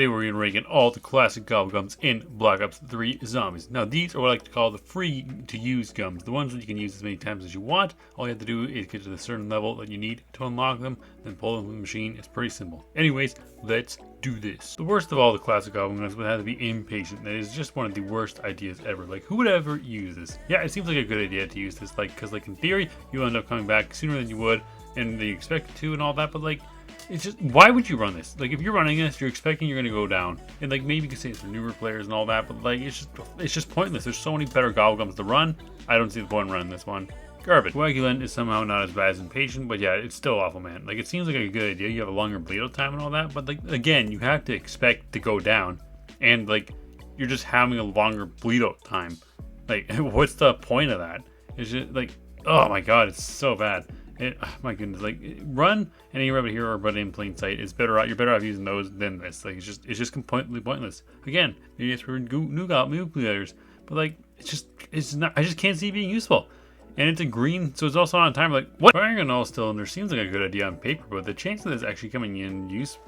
Today we're going to rank in all the classic Gobblegums in Black Ops 3 Zombies. Now these are what I like to call the free to use gums, the ones that you can use as many times as you want. All you have to do is get to the certain level that you need to unlock them, then pull them from the machine. It's pretty simple. Anyways, let's do this. The worst of all the classic Gobblegums would have to be Impatient. That is just one of the worst ideas ever. Like, who would ever use this? Yeah, it seems like a good idea to use this, like, because like in theory you end up coming back sooner than you would and you expect to and all that, but like, it's just, why would you run this? Like, if you're running this, you're expecting you're gonna go down, and like maybe you can say it's for newer players and all that, but like it's just pointless. There's so many better Gobblegums to run. I don't see the point in running this one. Garbage. Coaugulant is somehow not as bad as Impatient, but yeah, it's still awful, man. Like, it seems like a good idea. You have a longer bleed out time and all that, but like again, you have to expect to go down, and like you're just having a longer bleed out time. Like, what's the point of that? It's just like, oh my god, it's so bad. My goodness, like, run any rabbit here or but in plain sight is better. You're better off using those than this. Like, it's just completely pointless. Again, maybe it's for new players, but like, it's not. I just can't see it being useful. And it's a green, so it's also on timer. Like, what? Firing on all cylinders seems like a good idea on paper, but the chance of this actually coming in use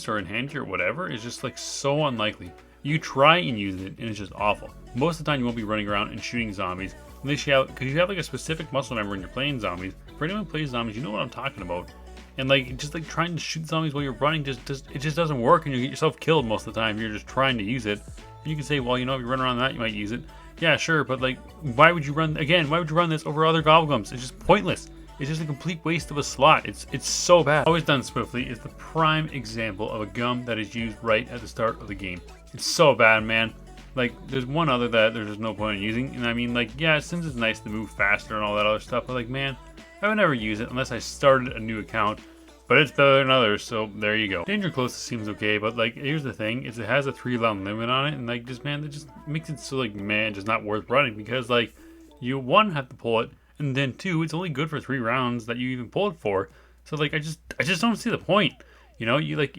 or in handy or whatever is just like so unlikely. You try and use it, and it's just awful. Most of the time, you won't be running around and shooting zombies. Because you have like a specific muscle memory when you're playing zombies. For anyone who plays zombies, you know what I'm talking about. And like, just like trying to shoot zombies while you're running, it just doesn't work, and you get yourself killed most of the time. You're just trying to use it. And you can say, well, you know, if you run around that, you might use it. Yeah, sure, but like, why would you run this over other Gobblegums? It's just pointless. It's just a complete waste of a slot. It's so bad. Always Done Swiftly is the prime example of a gum that is used right at the start of the game. It's so bad, man. Like, there's one other that there's just no point in using, and I mean, like, yeah, since it's nice to move faster and all that other stuff, but like, man, I would never use it unless I started a new account. But it's better than others, so there you go. Danger Closest seems okay, but like, here's the thing, is it has a 3-round limit on it, and like, just, man, it just makes it so like, man, just not worth running, because like, you one, have to pull it, and then two, it's only good for 3 rounds that you even pull it for. So like, I just don't see the point. You know, you like,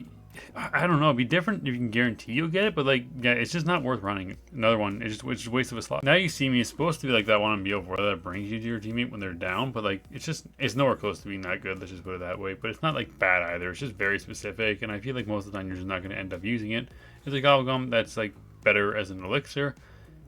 I don't know, it'd be different if you can guarantee you'll get it, but like, yeah, it's just not worth running. Another one, it's just a waste of a slot. Now You See Me is supposed to be like that one on BO4 that brings you to your teammate when they're down, but like, it's nowhere close to being that good, let's just put it that way. But it's not like bad either, it's just very specific, and I feel like most of the time you're just not going to end up using it. It's a Gobblegum that's like better as an elixir,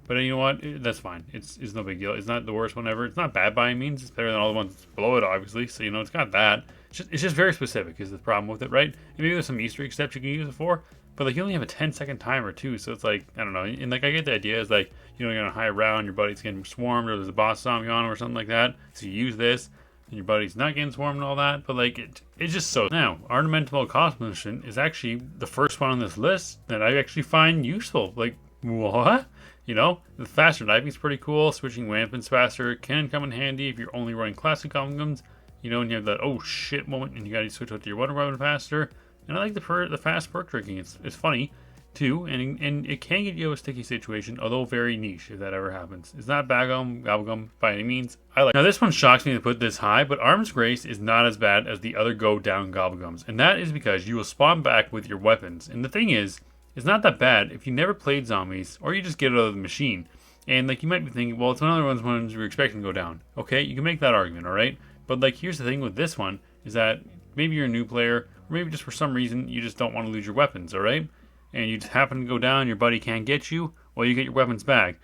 but you know what, that's fine. It's no big deal. It's not the worst one ever. It's not bad by any means. It's better than all the ones below it, obviously, so you know, it's got that. It's just very specific is the problem with it, right? And maybe there's some Easter egg steps you can use it for, but like, you only have a 10-second timer too, so it's like, I don't know. And like, I get the idea is like, you know, you're on a high round, your buddy's getting swarmed, or there's a boss zombie on him or something like that, so you use this, and your buddy's not getting swarmed and all that, but like, it's just so. Now, Arnamental Accomplishment is actually the first one on this list that I actually find useful. Like, what? You know, the faster knifing is pretty cool. Switching weapons faster can come in handy if you're only running classic Gobblegums. You know, and you have that oh shit moment, and you gotta switch out to your wonder weapon faster. And I like the fast perk tricking. It's funny too, and it can get you to a sticky situation, although very niche if that ever happens. It's not bad Gobblegum by any means. I like. Now this one shocks me to put this high, but Arm's Grace is not as bad as the other go down Gobblegums, and that is because you will spawn back with your weapons. And the thing is, it's not that bad if you never played zombies, or you just get it out of the machine. And like, you might be thinking, well, it's another one of the ones you're expecting to go down. Okay, you can make that argument, all right. But like, here's the thing with this one, is that maybe you're a new player, or maybe just for some reason you just don't want to lose your weapons, alright? And you just happen to go down, your buddy can't get you, well, you get your weapons back.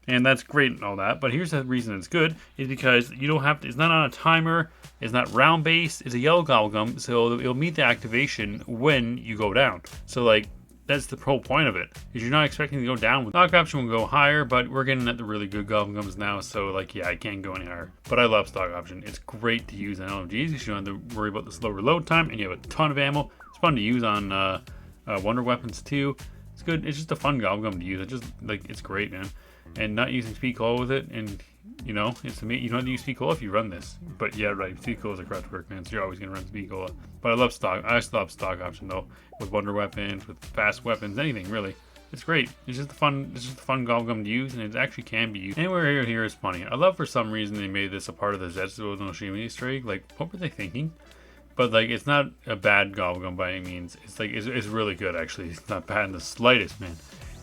And that's great and all that, but here's the reason it's good, is because you don't have to, it's not on a timer, it's not round based, it's a yellow Gobblegum, so it'll meet the activation when you go down. So like, that's the whole point of it, is you're not expecting to go down. Stock option will go higher, but we're getting at the really good Gobblegums now, so like, yeah, I can't go any higher. But I love stock option. It's great to use on LMGs because you don't have to worry about the slower load time, and you have a ton of ammo. It's fun to use on wonder weapons too. It's good. It's just a fun Gobblegum to use. It just, like, it's great, man. And not using speed cola with it, and you know, it's amazing. You don't have to use speed cola if you run this. But yeah, right, speed cola is a crutch work, man, so you're always gonna run speed cola. But I love stock. I still love stock option though, with wonder weapons, with fast weapons, anything really. It's great. It's just a fun Gobblegum to use, and it actually can be used. Anywhere here is funny. I love for some reason they made this a part of the Zetsu no Shima Easter egg. Like, what were they thinking? But like, it's not a bad Gobblegum by any means. It's like, it's really good actually. It's not bad in the slightest, man.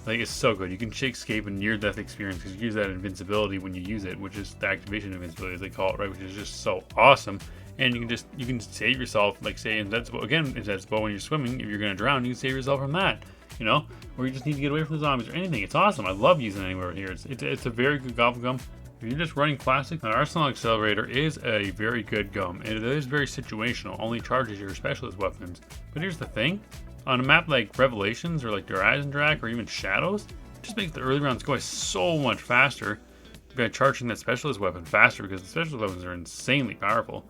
Like, it's so good. You can escape a near-death experience because you use that invincibility when you use it, which is the activation invincibility, as they call it, right? Which is just so awesome. And you can save yourself, like say in Zetsu, again, in Zetsu, when you're swimming, if you're going to drown, you can save yourself from that. you know, or you just need to get away from the zombies or anything. It's awesome. I love using it anywhere here. It's a very good Gobblegum. If you're just running Classic, an Arsenal Accelerator is a very good gum. It is very situational, only charges your specialist weapons. But here's the thing, on a map like Revelations or like Horizon Drac or even Shadows, it just makes the early rounds go so much faster by charging that specialist weapon faster, because the specialist weapons are insanely powerful.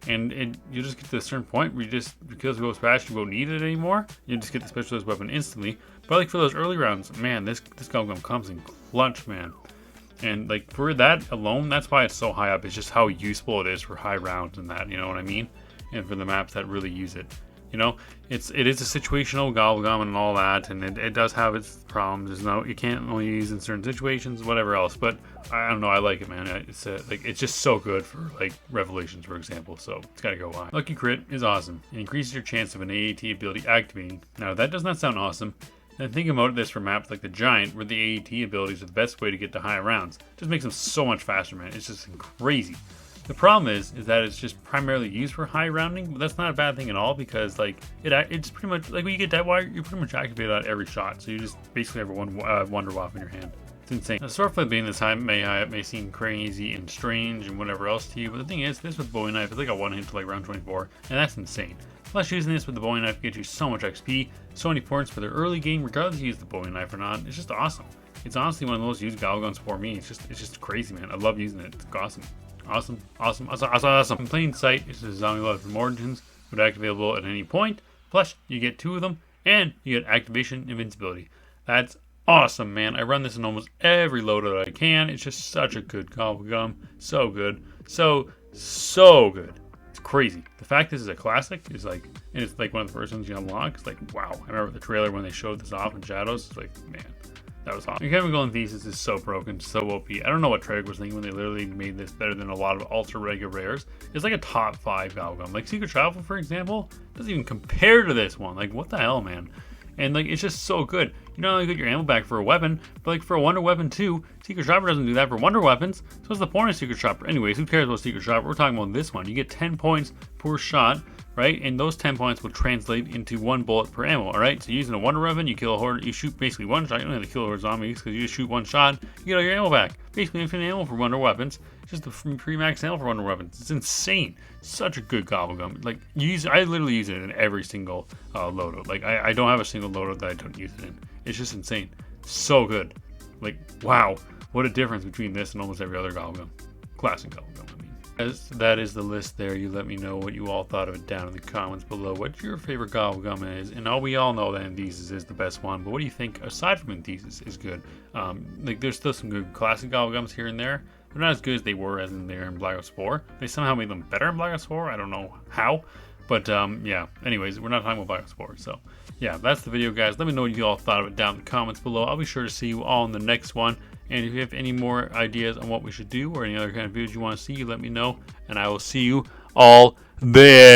And you just get to a certain point where you just, because it goes fast, you won't need it anymore. You just get the specialist weapon instantly. But like for those early rounds, man, this Gobblegum comes in clutch, man. And like for that alone, that's why it's so high up. It's just how useful it is for high rounds and that, you know what I mean? And for the maps that really use it. You know, it is a situational Gobblegum and all that, and it does have its problems. There's no, you can't only use in certain situations, whatever else. But I don't know, I like it, man. It's just so good for like Revelations, for example. So it's gotta go high. Lucky Crit is awesome. It increases your chance of an AAT ability activating. Now that does not sound awesome. And think about this for maps like the Giant, where the AAT abilities are the best way to get to high rounds. It just makes them so much faster, man. It's just crazy. The problem is that it's just primarily used for high rounding, but that's not a bad thing at all, because like it's pretty much like when you get Dead Wire, you pretty much activate that every shot. So you just basically have one Wonder Waff in your hand. It's insane. Now, Swordflay being this high may seem crazy and strange and whatever else to you, but the thing is, this with Bowie Knife is like a one hit to like round 24, and that's insane. Plus, using this with the Bowie Knife gets you so much XP, so many points for the early game, regardless if you use the Bowie Knife or not. It's just awesome. It's honestly one of the most used Gobblegums for me. It's just crazy, man. I love using it. It's awesome. Awesome. In plain sight, it's a zombie level from Origins, but activatable at any point. Plus, you get 2 of them, and you get activation invincibility. That's awesome, man. I run this in almost every loadout I can. It's just such a good Gobblegum. So good. So good. It's crazy. The fact this is a classic is like, and it's like one of the first ones you unlock. It's like, wow. I remember the trailer when they showed this off in Shadows. It's like, man, that was awesome. Alchemical Antithesis is so broken, so OP. I don't know what Treyarch was thinking when they literally made this better than a lot of ultra regular rares. It's like a top 5 Gobblegum. Like Secret Travel, for example, doesn't even compare to this one. Like, what the hell, man? And like, it's just so good. You not only get your ammo back for a weapon, but like for a Wonder Weapon too. Secret Shopper doesn't do that for Wonder Weapons. So what's the point of Secret Shopper? Anyways, who cares about Secret Shopper? We're talking about this one. You get 10 points per shot, right? And those 10 points will translate into 1 bullet per ammo, alright? So using a Wonder Weapon, you kill a horde, you shoot basically 1 shot. You don't have to kill a horde zombies because you just shoot 1 shot, you get all your ammo back. Basically infinite ammo for Wonder Weapons. It's just the free max ammo for Wonder Weapons. It's insane. Such a good Gobblegum. Like, I literally use it in every single loadout. Like, I don't have a single loadout that I don't use it in. It's just insane. So good. Like, wow. What a difference between this and almost every other Gobblegum. Classic Gobblegum, I mean. As that is the list there. You let me know what you all thought of it down in the comments below. What your favorite Gobblegum is. And we all know that Antithesis is the best one. But what do you think, aside from Antithesis, is good? Like, there's still some good classic Gobblegums here and there. They're not as good as they were as in there in Black Ops 4. They somehow made them better in Black Ops 4. I don't know how. But yeah, anyways, we're not talking about Black Ops 4. So yeah, that's the video, guys. Let me know what you all thought of it down in the comments below. I'll be sure to see you all in the next one. And if you have any more ideas on what we should do or any other kind of videos you want to see, let me know. And I will see you all there.